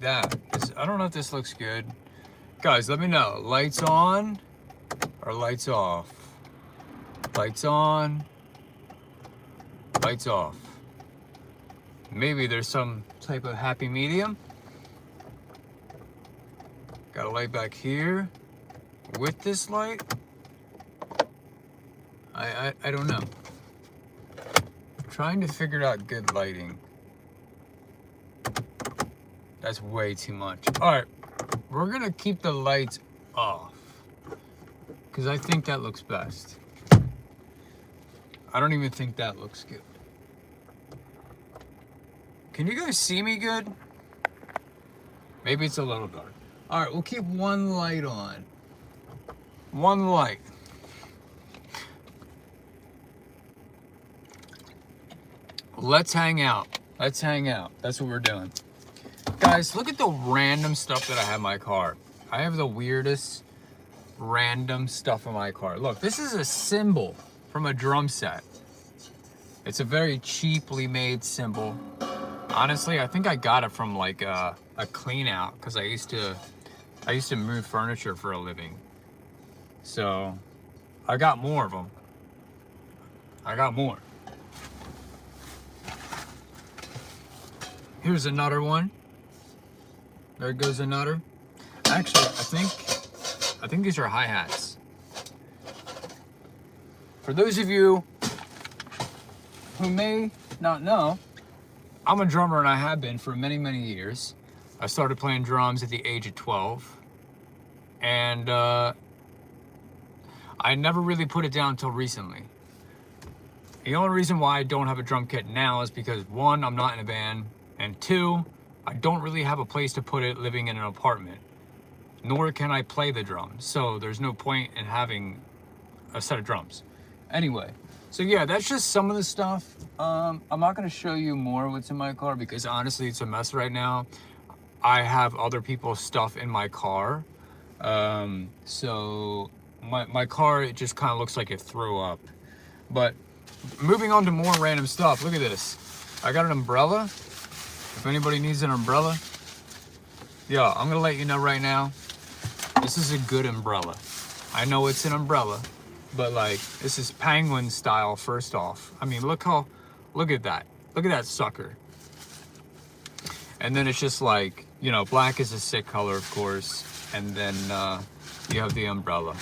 that. I don't know if this looks good. Guys, let me know. Lights on or lights off? Lights on, lights off. Maybe there's some type of happy medium. Got a light back here with this light. I don't know. Trying to figure out good lighting. That's way too much. All right, we're gonna keep the lights off because I think that looks best. I don't even think that looks good. Can you guys see me good? Maybe it's a little dark. All right, we'll keep one light on. One light. Let's hang out. Let's hang out. That's what we're doing. Guys, look at the random stuff that I have in my car. I have the weirdest random stuff in my car. Look, this is a cymbal from a drum set. It's a very cheaply made cymbal. Honestly, I think I got it from like a clean out because I used to move furniture for a living. So I got more of them. I got more. Here's another one. There goes another. Actually, I think these are hi-hats. For those of you who may not know, I'm a drummer and I have been for many, many years. I started playing drums at the age of 12. And I never really put it down until recently. The only reason why I don't have a drum kit now is because one, I'm not in a band, and two, I don't really have a place to put it living in an apartment, nor can I play the drums. So there's no point in having a set of drums. Anyway, so yeah, that's just some of the stuff. I'm not gonna show you more what's in my car because honestly, it's a mess right now. I have other people's stuff in my car. So my car, it just kind of looks like it threw up. But moving on to more random stuff, look at this. I got an umbrella. If anybody needs an umbrella, yeah, I'm gonna let you know right now, this is a good umbrella. I know it's an umbrella, but like, this is penguin style first off. I mean, look at that. Look at that sucker. And then it's just like, you know, black is a sick color, of course. And then you have the umbrella.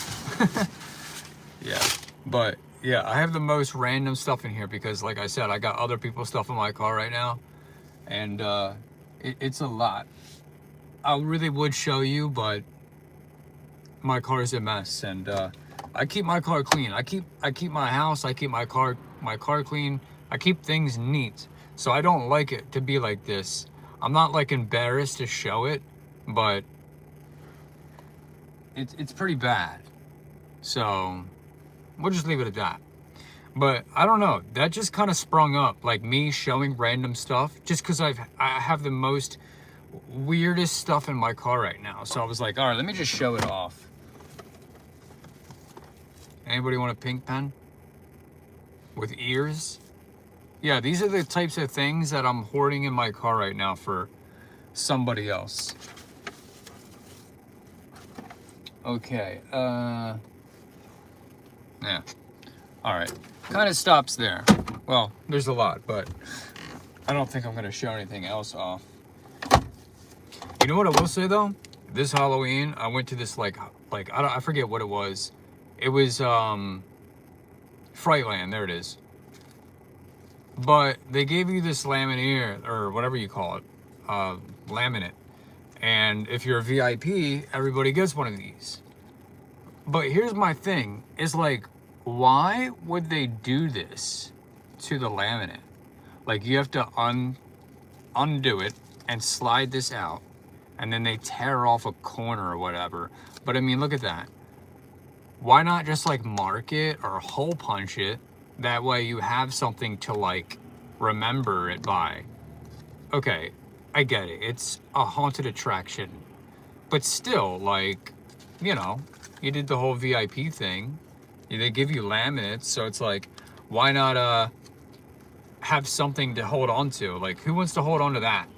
Yeah, but yeah, I have the most random stuff in here because like I said, I got other people's stuff in my car right now. And it's a lot. I really would show you, but my car is a mess, and I keep my car clean. I keep my house. I keep my car clean. I keep things neat. So I don't like it to be like this. I'm not like embarrassed to show it, but it's pretty bad. So we'll just leave it at that. But I don't know, that just kind of sprung up, like me showing random stuff, just because I have the most weirdest stuff in my car right now. So I was like, all right, let me just show it off. Anybody want a pink pen? With ears? Yeah, these are the types of things that I'm hoarding in my car right now for somebody else. Okay, yeah. All right, kind of stops there. Well, there's a lot, but I don't think I'm gonna show anything else off. You know what I will say though? This Halloween, I went to this like I forget what it was. It was Frightland, there it is. But they gave you this laminate or whatever you call it, laminate. And if you're a VIP, everybody gets one of these. But here's my thing, is like, why would they do this to the laminate? Like you have to undo it and slide this out, and then they tear off a corner or whatever. But I mean, look at that. Why not just like mark it or hole punch it? That way you have something to like remember it by. Okay, I get it. It's a haunted attraction. But still, like, you know, you did the whole VIP thing. They give you laminates, so it's like, why not have something to hold on to? Like, who wants to hold on to that?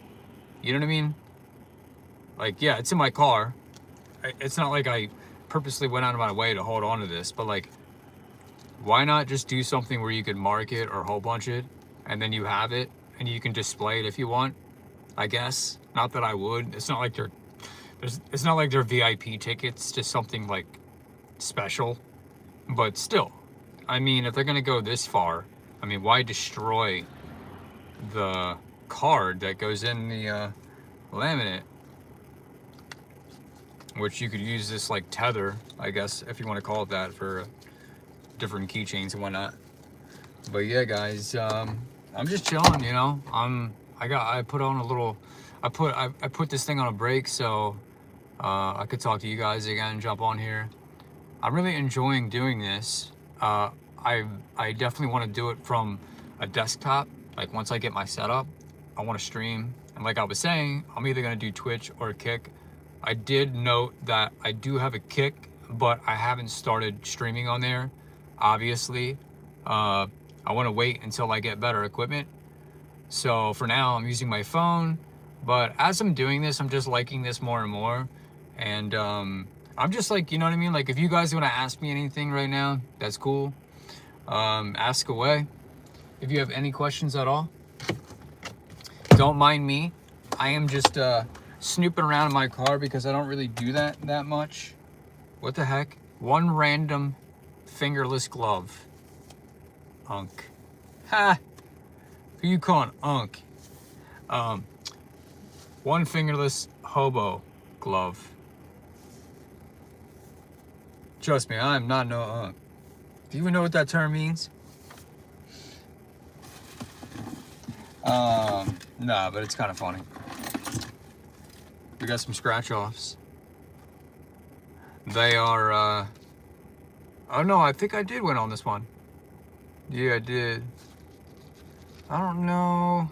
You know what I mean? Like, yeah, it's in my car. It's not like I purposely went out of my way to hold on to this, but like, why not just do something where you could mark it or hole punch it, and then you have it, and you can display it if you want, I guess. Not that I would. It's not like it's not like they're VIP tickets to something like special, but still, I mean, if they're gonna go this far, I mean, why destroy the card that goes in the laminate, which you could use this like tether, I guess, if you want to call it that, for different keychains and whatnot. But yeah, guys, I'm just chilling, you know. I put on a little, I put this thing on a break so I could talk to you guys again, jump on here. I'm really enjoying doing this. I definitely want to do it from a desktop. Like, once I get my setup, I want to stream. And like I was saying, I'm either going to do Twitch or Kick. I did note that I do have a Kick, but I haven't started streaming on there, obviously. I want to wait until I get better equipment. So for now, I'm using my phone. But as I'm doing this, I'm just liking this more and more. And I'm just like, you know what I mean? Like, if you guys want to ask me anything right now, that's cool. Ask away. If you have any questions at all, don't mind me. I am just snooping around in my car because I don't really do that much. What the heck? One random fingerless glove. Unk. Ha! Who you calling Unk? One fingerless hobo glove. Trust me, I'm not no Unk. Do you even know what that term means? Nah, but it's kind of funny. We got some scratch offs. They are, oh no, I think I did win on this one. Yeah, I did. I don't know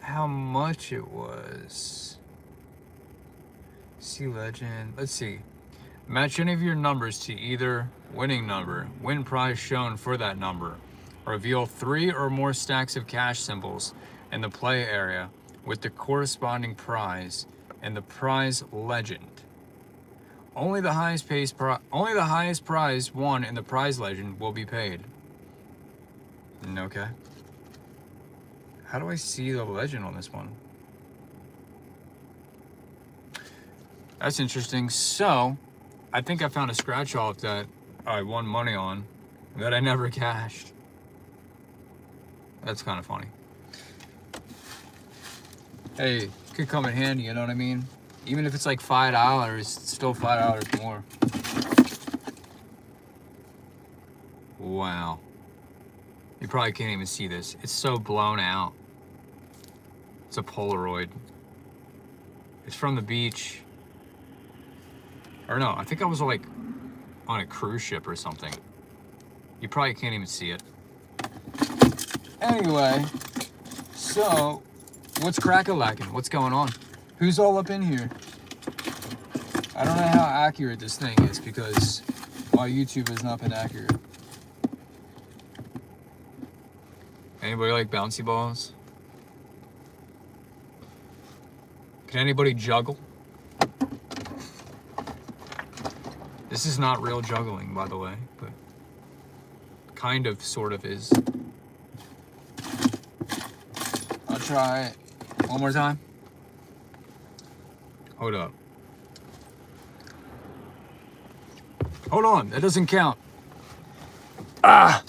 how much it was. See legend, let's see. Match any of your numbers to either winning number. Win prize shown for that number. Reveal 3 or more stacks of cash symbols in the play area with the corresponding prize and the prize legend. Only the highest prize won in the prize legend will be paid. Okay. How do I see the legend on this one? That's interesting. So, I think I found a scratch off that I won money on that I never cashed. That's kind of funny. Hey, could come in handy, you know what I mean? Even if it's like $5, it's still $5 more. Wow. You probably can't even see this. It's so blown out. It's a Polaroid. It's from the beach. Or no, I think I was like on a cruise ship or something. You probably can't even see it. Anyway, so what's crack-a-lackin'? What's going on? Who's all up in here? I don't know how accurate this thing is because my YouTube has not been accurate. Anybody like bouncy balls? Can anybody juggle? This is not real juggling, by the way, but kind of, sort of is. I'll try it one more time. Hold up. Hold on, that doesn't count. Ah!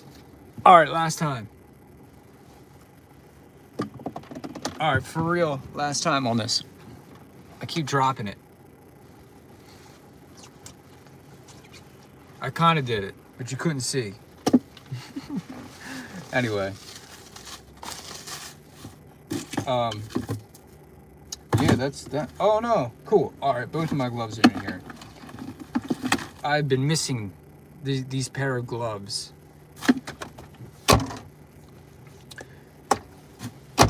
All right, last time. All right, for real, last time on this. I keep dropping it. I kind of did it, but you couldn't see. Anyway. Yeah, that's that. Oh no, cool. All right, both of my gloves are in here. I've been missing these pair of gloves.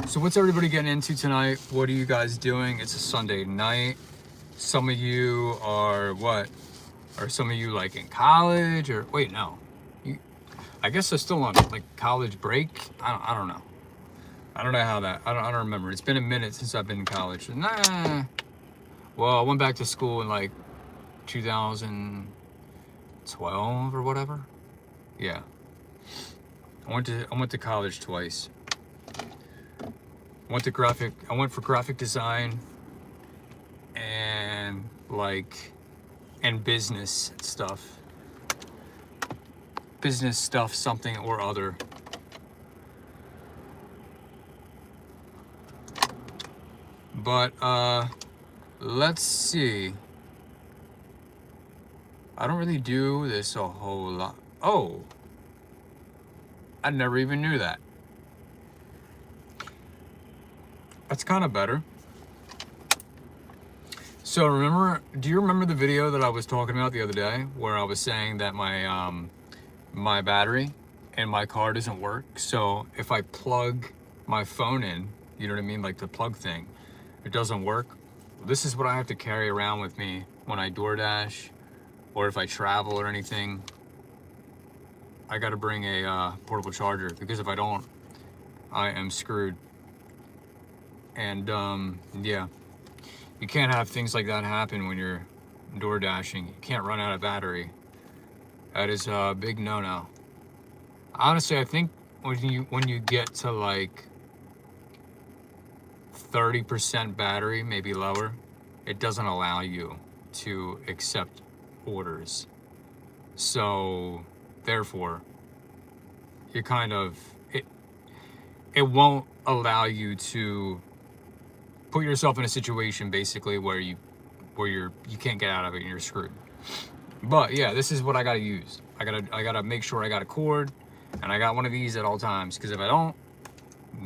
So what's everybody getting into tonight? What are you guys doing? It's a Sunday night. Some of you are what? Are some of you like in college or wait, no. I guess they're still on like college break. I don't know. I don't know how that, I don't remember. It's been a minute since I've been in college. Nah. Well, I went back to school in like 2012 or whatever. Yeah. I went to college twice. I went for graphic design and business stuff. Business stuff, something or other. But let's see. I don't really do this a whole lot. Oh, I never even knew that. That's kind of better. So do you remember the video that I was talking about the other day where I was saying that my battery in my car doesn't work? So if I plug my phone in, you know what I mean, like the plug thing, it doesn't work. This is what I have to carry around with me when I DoorDash or if I travel or anything. I got to bring a portable charger, because if I don't, I am screwed. And yeah, you can't have things like that happen when you're door dashing. You can't run out of battery. That is a big no-no. Honestly, I think when you get to like 30% battery, maybe lower, it doesn't allow you to accept orders. So therefore, you kind of it won't allow you to put yourself in a situation basically where you can't get out of it and you're screwed. But yeah, this is what I gotta use. I gotta make sure I got a cord, and I got one of these at all times, because if I don't,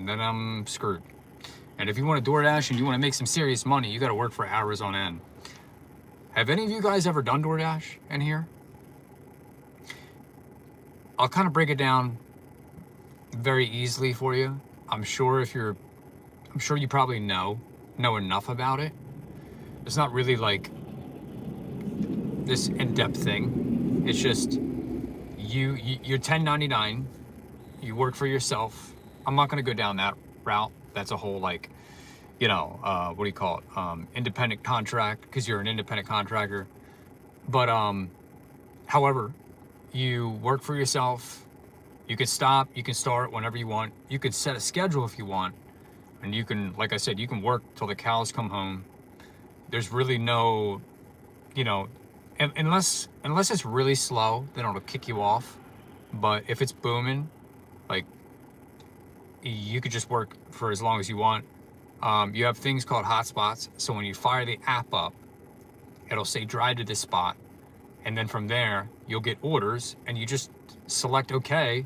then I'm screwed. And if you want to DoorDash and you want to make some serious money, you gotta work for hours on end. Have any of you guys ever done DoorDash in here? I'll kind of break it down very easily for you. I'm sure you probably know enough about it. It's not really like this in-depth thing. It's just you're 1099. You work for yourself. I'm not gonna go down that route. That's a whole what do you call it? Independent contract, because you're an independent contractor. But however, you work for yourself. You can stop, you can start whenever you want. You can set a schedule if you want. And you can, like I said, you can work till the cows come home. There's really no, unless it's really slow, then it'll kick you off. But if it's booming, like, you could just work for as long as you want. You have things called hotspots. So when you fire the app up, it'll say drive to this spot. And then from there, you'll get orders, and you just select okay.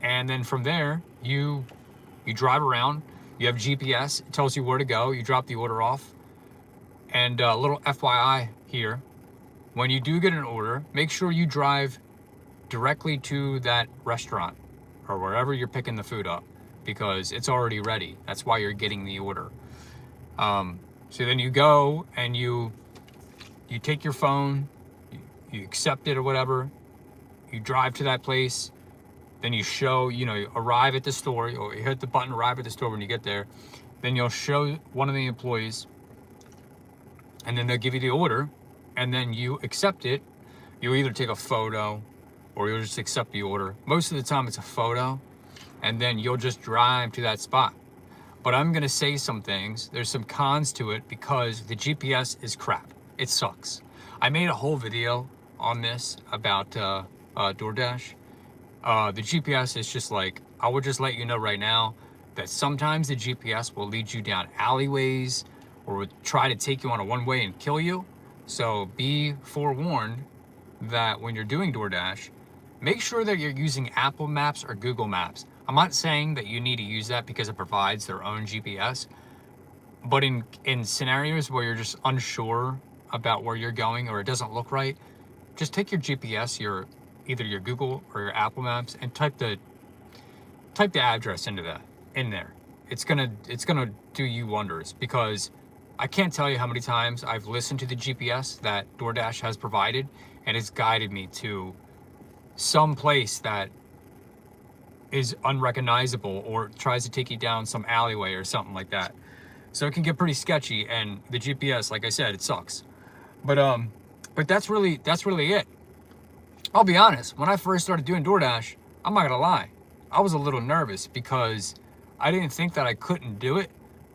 And then from there, you drive around. You have GPS, it tells you where to go. You drop the order off. And a little FYI here, when you do get an order, make sure you drive directly to that restaurant or wherever you're picking the food up, because it's already ready. That's why you're getting the order. So then you go and you take your phone, you accept it or whatever, you drive to that place, then you arrive at the store, you hit the button, arrive at the store when you get there, then you'll show one of the employees, and then they'll give you the order, and then you accept it. You'll either take a photo or you'll just accept the order. Most of the time it's a photo, and then you'll just drive to that spot. But I'm gonna say some things. There's some cons to it, because the GPS is crap. It sucks. I made a whole video on this about DoorDash. The GPS is just like, I would just let you know right now that sometimes the GPS will lead you down alleyways or would try to take you on a one-way and kill you. So be forewarned that when you're doing DoorDash, make sure that you're using Apple Maps or Google Maps. I'm not saying that you need to use that because it provides their own GPS, but in scenarios where you're just unsure about where you're going or it doesn't look right, just take your GPS, either your Google or your Apple Maps, and type the address in there. It's gonna do you wonders, because I can't tell you how many times I've listened to the GPS that DoorDash has provided, and it's guided me to some place that is unrecognizable or tries to take you down some alleyway or something like that. So it can get pretty sketchy, and the GPS, like I said, it sucks. But that's really it. I'll be honest, when I first started doing DoorDash, I'm not gonna lie, I was a little nervous because I didn't think that I couldn't do it.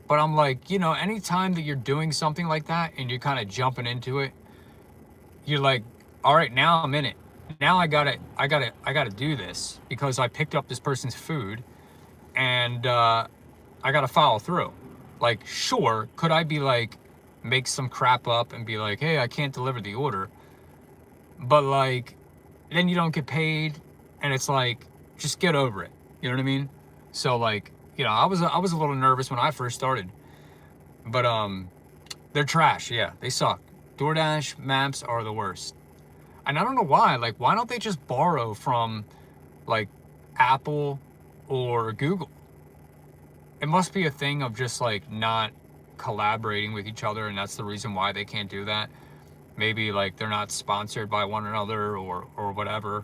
But I'm like, you know, anytime that you're doing something like that and you're kind of jumping into it, you're like, all right, now I'm in it. Now I gotta do this because I picked up this person's food, and I gotta follow through. Like, sure, could I be like, make some crap up and be like, hey, I can't deliver the order, but like, then you don't get paid, and it's like, just get over it. You know what I mean? So like, you know, I was a little nervous when I first started, but they're trash. Yeah, they suck. DoorDash maps are the worst, and I don't know why. Like, why don't they just borrow from like Apple or Google? It must be a thing of just like not collaborating with each other, and that's the reason why they can't do that. Maybe like they're not sponsored by one another or whatever.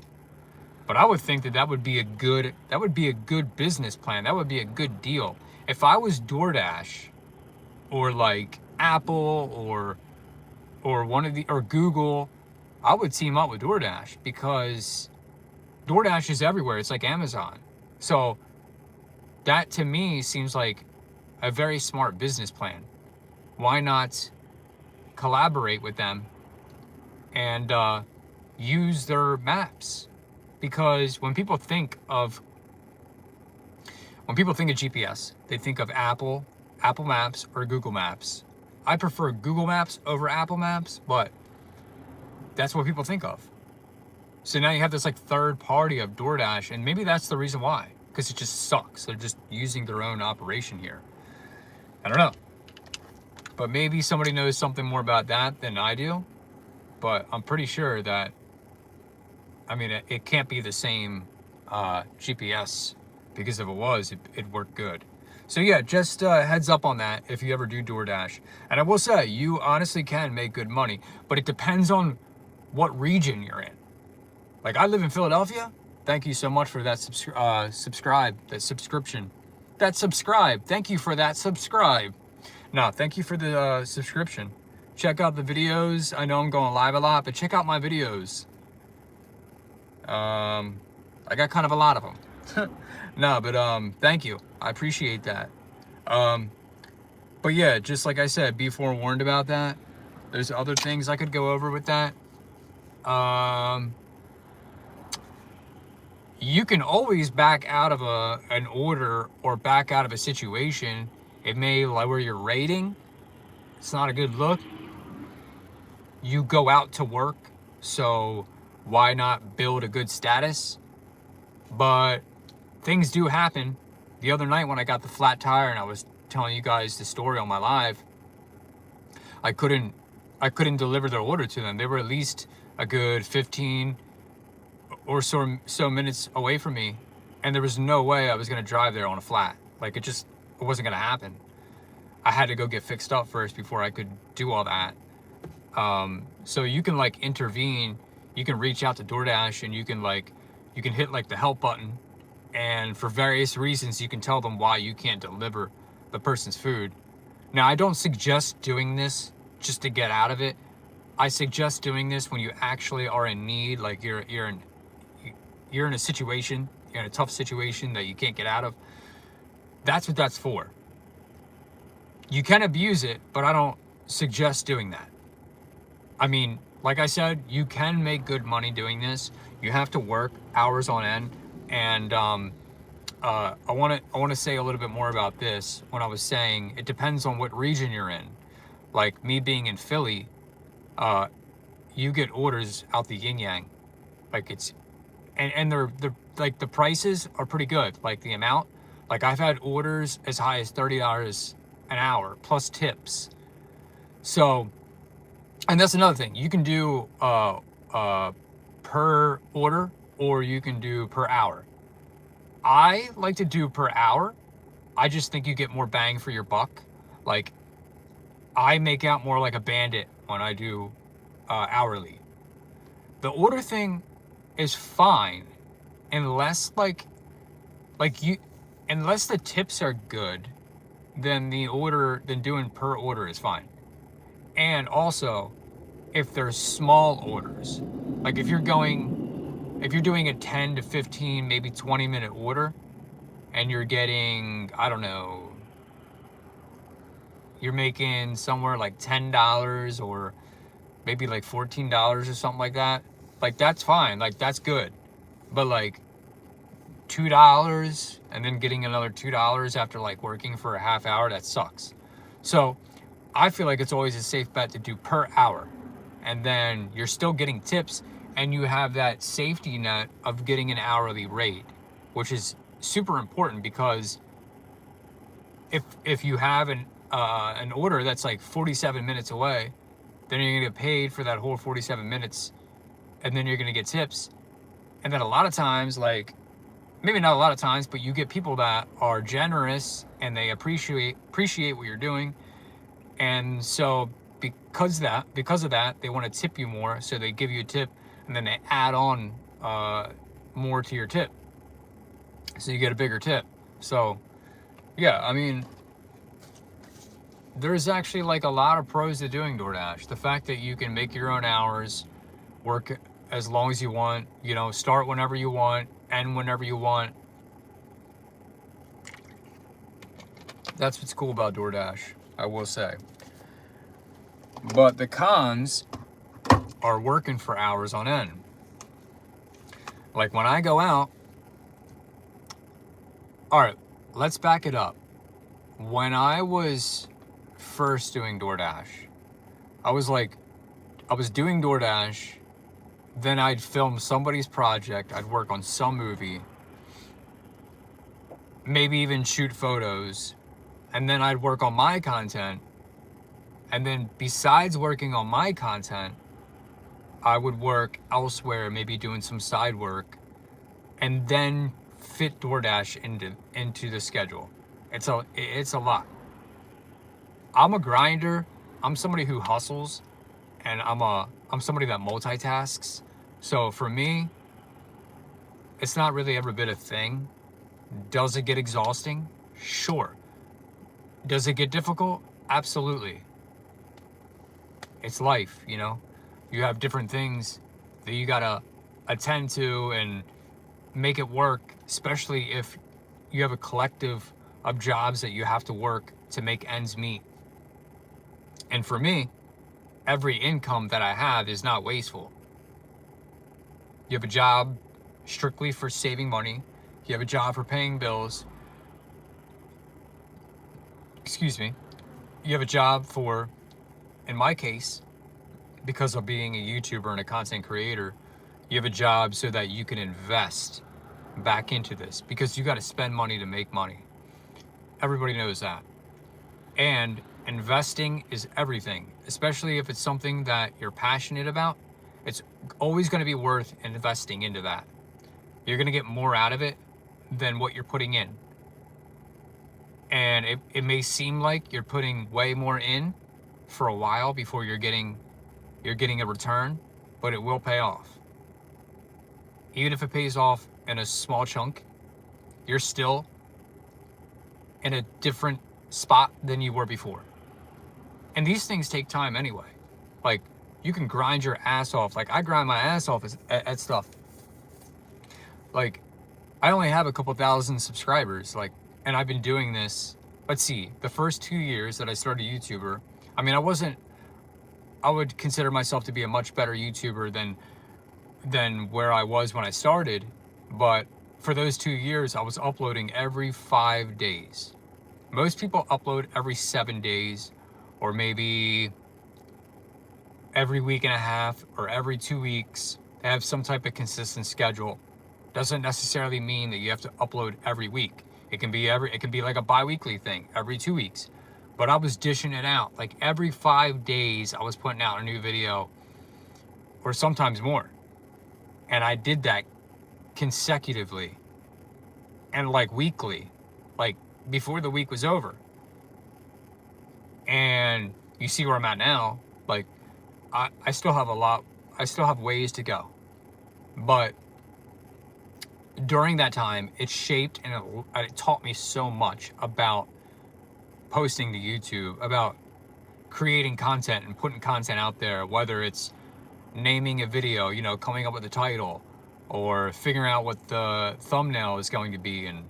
But I would think that would be a good business plan. That would be a good deal. If I was DoorDash or like Apple or one of the or Google, I would team up with DoorDash because DoorDash is everywhere. It's like Amazon. So that to me seems like a very smart business plan. Why not collaborate with them and use their maps? Because when people think of GPS, they think of Apple Maps or Google Maps. I prefer Google Maps over Apple Maps, but that's what people think of. So now you have this like third party of DoorDash, and maybe that's the reason why, because it just sucks. They're just using their own operation here. I don't know. But maybe somebody knows something more about that than I do. But I'm pretty sure that, I mean, it can't be the same GPS, because if it was, it'd work good. So yeah, just heads up on that if you ever do DoorDash. And I will say, you honestly can make good money, but it depends on what region you're in. Like, I live in Philadelphia. Thank you so much for that subscribe. Thank you for that subscribe. No, thank you for the subscription. Check out the videos. I know I'm going live a lot, but check out my videos. I got kind of a lot of them. No, but thank you. I appreciate that. But yeah, just like I said, be forewarned about that. There's other things I could go over with that. You can always back out of an order or back out of a situation. It may lower your rating. It's not a good look. You go out to work, so why not build a good status? But things do happen. The other night when I got the flat tire and I was telling you guys the story on my live, I couldn't deliver their order to them. They were at least a good 15 or so minutes away from me, and there was no way I was gonna drive there on a flat. Like, it wasn't gonna happen. I had to go get fixed up first before I could do all that. So you can like intervene. You can reach out to DoorDash, and you can hit like the help button, and for various reasons you can tell them why you can't deliver the person's food. Now, I don't suggest doing this just to get out of it. I suggest doing this when you actually are in need, like you're in a situation, you're in a tough situation that you can't get out of. That's what that's for. You can abuse it, but I don't suggest doing that. I mean, like I said, you can make good money doing this. You have to work hours on end, and I want to say a little bit more about this. When I was saying it depends on what region you're in. Like me being in Philly, you get orders out the yin yang. Like and they're like, the prices are pretty good. Like the amount, like I've had orders as high as $30 an hour plus tips. So, and that's another thing. You can do per order, or you can do per hour. I like to do per hour. I just think you get more bang for your buck. Like, I make out more like a bandit when I do hourly. The order thing is fine unless unless the tips are good, then doing per order is fine. And also, if there's small orders, like if you're doing a 10 to 15, maybe 20-minute order, and you're getting, I don't know, you're making somewhere like $10 or maybe like $14 or something like that, like that's fine, like that's good. But like $2 and then getting another $2 after like working for a half hour, that sucks. So I feel like it's always a safe bet to do per hour, and then you're still getting tips, and you have that safety net of getting an hourly rate, which is super important, because if you have an order that's like 47 minutes away, then you're gonna get paid for that whole 47 minutes, and then you're gonna get tips. And then a lot of times, like, maybe not a lot of times, but you get people that are generous and they appreciate what you're doing. And so because of that, they want to tip you more, so they give you a tip, and then they add on more to your tip, so you get a bigger tip. So yeah, I mean, there's actually like a lot of pros to doing DoorDash. The fact that you can make your own hours, work as long as you want, you know, start whenever you want, end whenever you want. That's what's cool about DoorDash, I will say. But the cons are working for hours on end. Like when I go out, all right, let's back it up. When I was first doing DoorDash, I was doing DoorDash, then I'd film somebody's project, I'd work on some movie, maybe even shoot photos, and then I'd work on my content. And then besides working on my content, I would work elsewhere, maybe doing some side work, and then fit DoorDash into the schedule. It's a lot. I'm a grinder. I'm somebody who hustles, and I'm somebody that multitasks. So for me, it's not really ever been a thing. Does it get exhausting? Sure. Does it get difficult? Absolutely. It's life, you know? You have different things that you gotta attend to and make it work, especially if you have a collective of jobs that you have to work to make ends meet. And for me, every income that I have is not wasteful. You have a job strictly for saving money. You have a job for paying bills. Excuse me. You have a job for, in my case, because of being a YouTuber and a content creator, you have a job so that you can invest back into this, because you got to spend money to make money. Everybody knows that. And investing is everything, especially if it's something that you're passionate about. It's always going to be worth investing into that. You're going to get more out of it than what you're putting in. And it may seem like you're putting way more in for a while before you're getting a return, but it will pay off. Even if it pays off in a small chunk, you're still in a different spot than you were before. And these things take time anyway. Like, you can grind your ass off. Like, I grind my ass off at stuff. Like, I only have a couple thousand subscribers, like, and I've been doing this, let's see, the first 2 years that I started YouTuber, I mean, I would consider myself to be a much better YouTuber than where I was when I started. But for those 2 years, I was uploading every 5 days. Most people upload every 7 days, or maybe every week and a half, or every 2 weeks. They have some type of consistent schedule. Doesn't necessarily mean that you have to upload every week. It can be like a bi-weekly thing, every 2 weeks. But I was dishing it out. Like every 5 days, I was putting out a new video, or sometimes more. And I did that consecutively and like weekly, like before the week was over. And you see where I'm at now. Like, I still have ways to go. But during that time, it shaped and it taught me so much about posting to YouTube, about creating content and putting content out there, whether it's naming a video, you know, coming up with a title, or figuring out what the thumbnail is going to be, and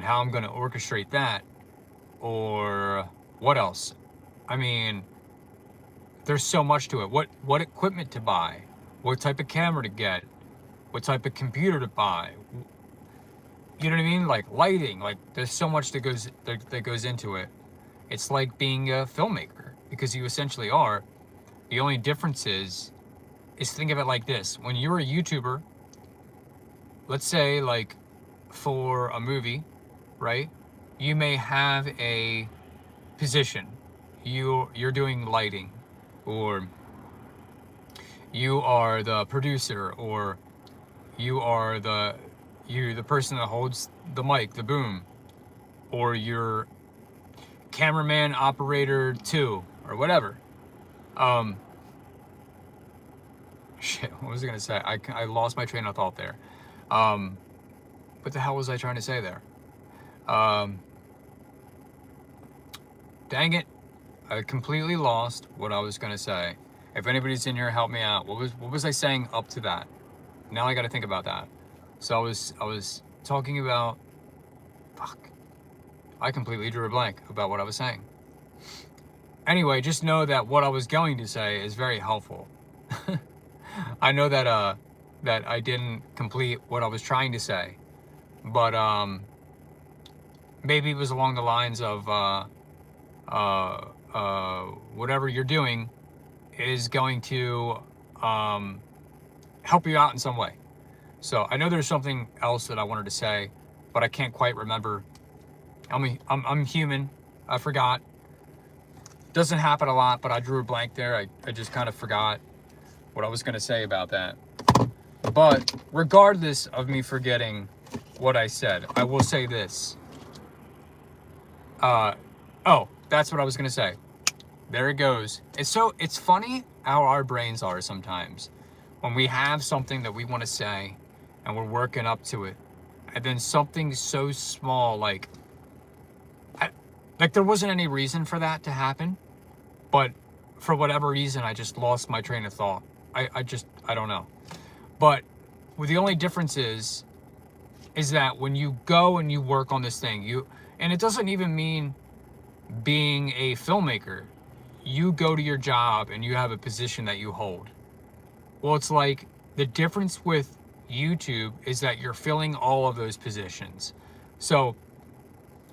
how I'm going to orchestrate that, or what else. I mean, there's so much to it. What equipment to buy, what type of camera to get, what type of computer to buy. You know what I mean? Like lighting. Like there's so much that goes into it. It's like being a filmmaker, because you essentially are. The only difference is think of it like this: when you're a YouTuber, let's say like for a movie, right? You may have a position. You're doing lighting, or you are the producer, or you are the person that holds the mic, the boom, or you're cameraman operator 2, or whatever. Shit, what was I gonna say? I lost my train of thought there. What the hell was I trying to say there? Dang it, I completely lost what I was gonna say. If anybody's in here, help me out. What was I saying up to that? Now I got to think about that. So I was talking about, fuck, I completely drew a blank about what I was saying. Anyway, just know that what I was going to say is very helpful. I know that that I didn't complete what I was trying to say, but maybe it was along the lines of whatever you're doing is going to help you out in some way. So I know there's something else that I wanted to say, but I can't quite remember. I'm human. I forgot. Doesn't happen a lot, but I drew a blank there. I just kind of forgot what I was going to say about that. But regardless of me forgetting what I said, I will say this. Oh, that's what I was going to say. There it goes. It's funny how our brains are sometimes. When we have something that we want to say and we're working up to it, and then something so small, like there wasn't any reason for that to happen, but for whatever reason, I just lost my train of thought. I don't know. But the only difference is that when you go and you work on this thing, and it doesn't even mean being a filmmaker. You go to your job and you have a position that you hold. Well, it's like the difference with YouTube is that you're filling all of those positions. So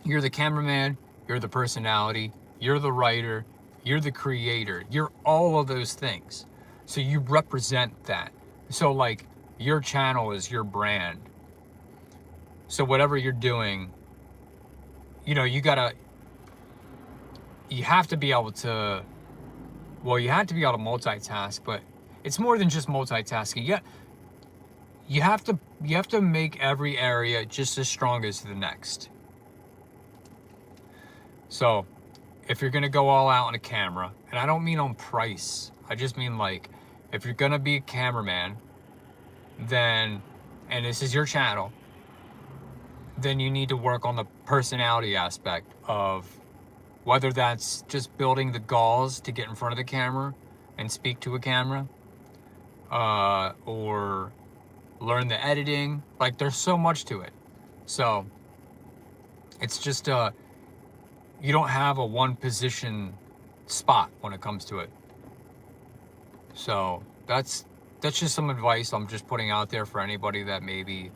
you're the cameraman, you're the personality, you're the writer, you're the creator, you're all of those things. So you represent that. So like your channel is your brand. So whatever you're doing, you know, you have to be able to, well, you have to be able to multitask, but it's more than just multitasking. You have to make every area just as strong as the next. So if you're going to go all out on a camera, and I don't mean on price, I just mean like, if you're going to be a cameraman, then, and this is your channel, then you need to work on the personality aspect of whether that's just building the galls to get in front of the camera and speak to a camera, or learn the editing. Like there's so much to it. So it's just, you don't have a one position spot when it comes to it. So that's just some advice I'm just putting out there for anybody that maybe,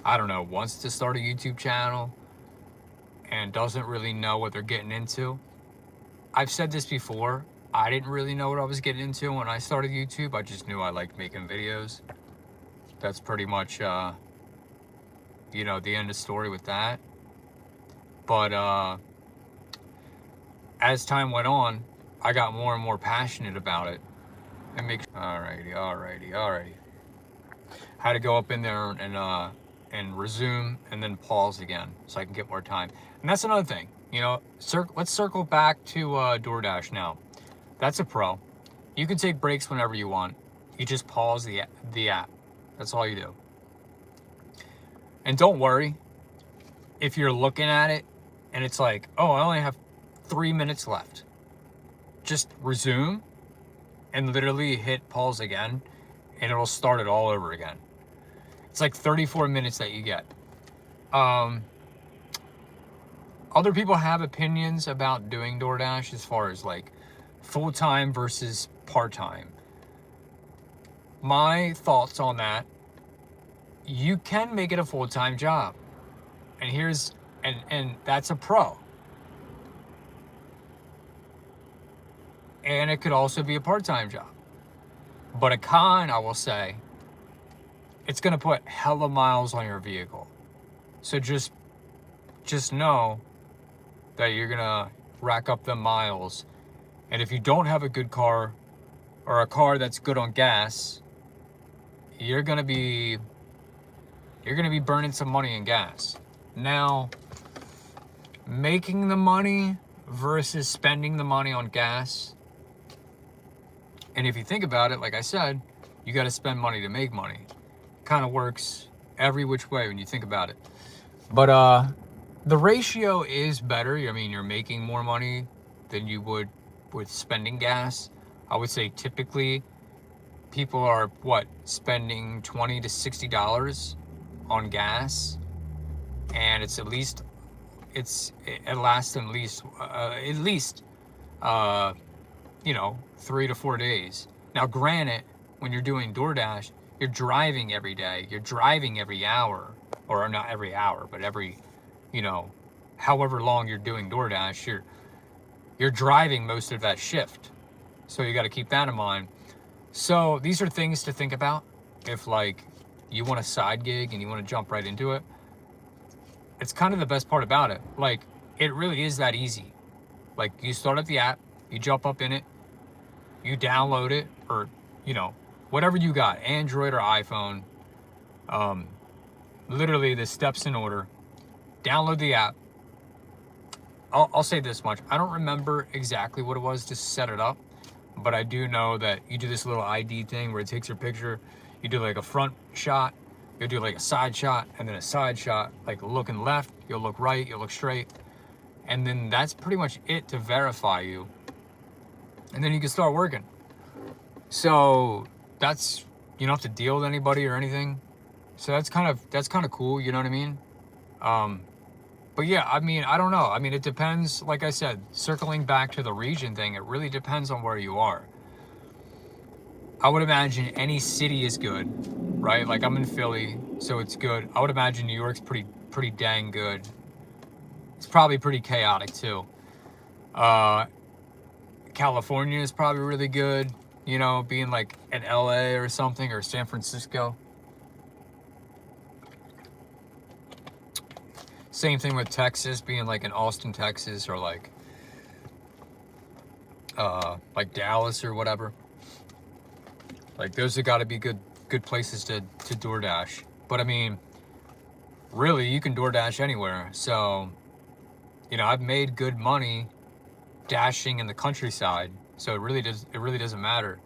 I don't know, wants to start a YouTube channel and doesn't really know what they're getting into. I've said this before. I didn't really know what I was getting into when I started YouTube. I just knew I liked making videos. That's pretty much, you know, the end of the story with that. But as time went on, I got more and more passionate about it. And alrighty. Had to go up in there and resume and then pause again so I can get more time. And that's another thing, you know, let's circle back to DoorDash now. That's a pro. You can take breaks whenever you want. You just pause the app. That's all you do. And don't worry if you're looking at it and it's like, oh, I only have 3 minutes left. Just resume and literally hit pause again, and it'll start it all over again. It's like 34 minutes that you get. Other people have opinions about doing DoorDash as far as like full-time versus part-time. My thoughts on that, you can make it a full-time job. And that's a pro. And it could also be a part-time job. But a con, I will say, it's going to put hella miles on your vehicle. So just know that you're going to rack up the miles. And if you don't have a good car or a car that's good on gas, you're going to be burning some money in gas. Now, making the money versus spending the money on gas. And if you think about it, like I said, you got to spend money to make money. Kind of works every which way when you think about it. But the ratio is better. I mean, you're making more money than you would with spending gas. I would say typically people are spending $20 to $60 on gas, and it lasts at least 3 to 4 days. Now, granted, when you're doing DoorDash, you're driving every day. You're driving every hour, or not every hour, but every, however long you're doing DoorDash, you're driving most of that shift. So you got to keep that in mind. So these are things to think about if like you want a side gig and you want to jump right into it. It's kind of the best part about it. Like, it really is that easy. Like, you start up the app, you jump up in it, you download it, or, whatever you got, Android or iPhone. Literally the steps in order. Download the app. I'll say this much. I don't remember exactly what it was to set it up, but I do know that you do this little ID thing where it takes your picture. You do like a front shot, you'll do like a side shot, and then a side shot, like looking left, you'll look right, you'll look straight. And then that's pretty much it to verify you. And then you can start working. So that's, you don't have to deal with anybody or anything. So that's kind of cool, you know what I mean? But yeah, I mean, I don't know. I mean, it depends, like I said, circling back to the region thing, it really depends on where you are. I would imagine any city is good, right? Like, I'm in Philly, so it's good. I would imagine New York's pretty dang good. It's probably pretty chaotic too. California is probably really good, being like in LA or something, or San Francisco. Same thing with Texas, being like in Austin, Texas, or like Dallas or whatever. Like, those have got to be good places to DoorDash. But I mean, really, you can DoorDash anywhere. So, I've made good money dashing in the countryside. So it really doesn't matter.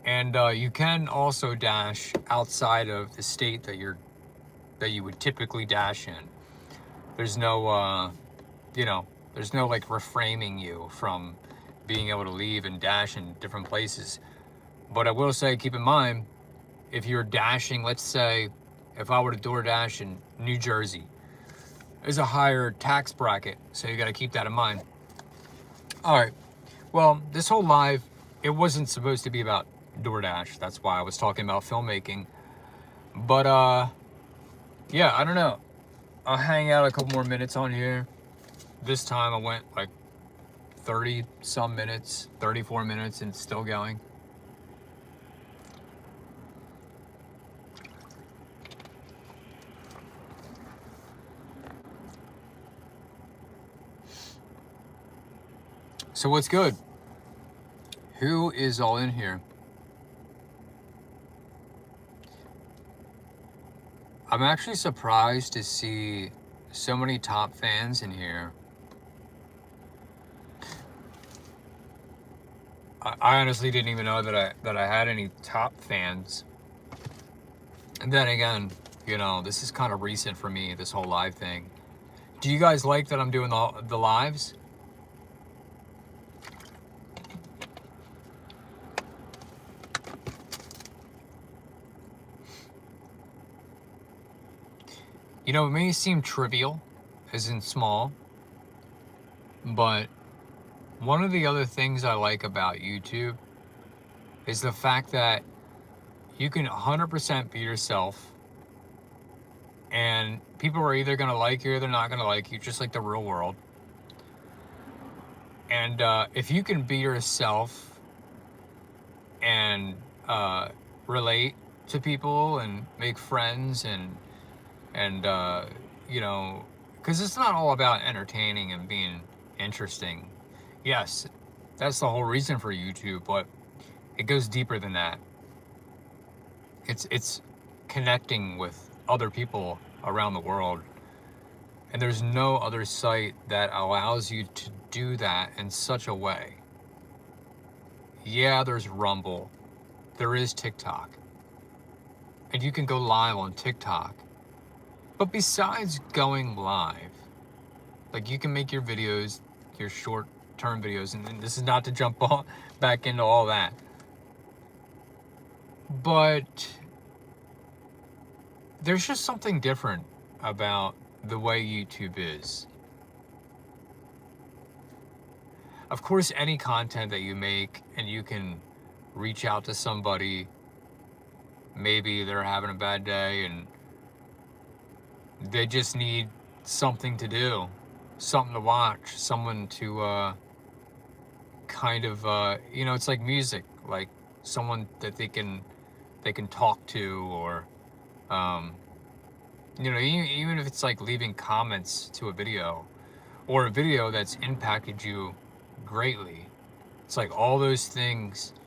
And you can also dash outside of the state that you would typically dash in. There's no, there's no like reframing you from being able to leave and dash in different places. But I will say, keep in mind, if you're dashing, let's say, if I were to DoorDash in New Jersey, there's a higher tax bracket, so you got to keep that in mind. All right, well, this whole live, it wasn't supposed to be about DoorDash. That's why I was talking about filmmaking. But yeah, I don't know. I'll hang out a couple more minutes on here. This time I went like 30 some minutes, 34 minutes, and it's still going. So what's good? Who is all in here? I'm actually surprised to see so many top fans in here. I honestly didn't even know that I had any top fans. And then again, this is kind of recent for me, this whole live thing. Do you guys like that I'm doing the lives? You know, it may seem trivial, as in small, but one of the other things I like about YouTube is the fact that you can 100% be yourself, and people are either going to like you or they're not going to like you, just like the real world. And if you can be yourself and relate to people and make friends and you know, because it's not all about entertaining and being interesting. Yes, that's the whole reason for YouTube, but it goes deeper than that. It's connecting with other people around the world, and there's no other site that allows you to do that in such a way. Yeah, there's Rumble, there is TikTok, and you can go live on TikTok. But besides going live, like, you can make your videos, your short-term videos, and this is not to jump back into all that, but there's just something different about the way YouTube is. Of course, any content that you make and you can reach out to somebody, maybe they're having a bad day and they just need something to do, something to watch, someone to kind of you know, it's like music, like someone that they can talk to, or you know, even if it's like leaving comments to a video, or a video that's impacted you greatly. It's like all those things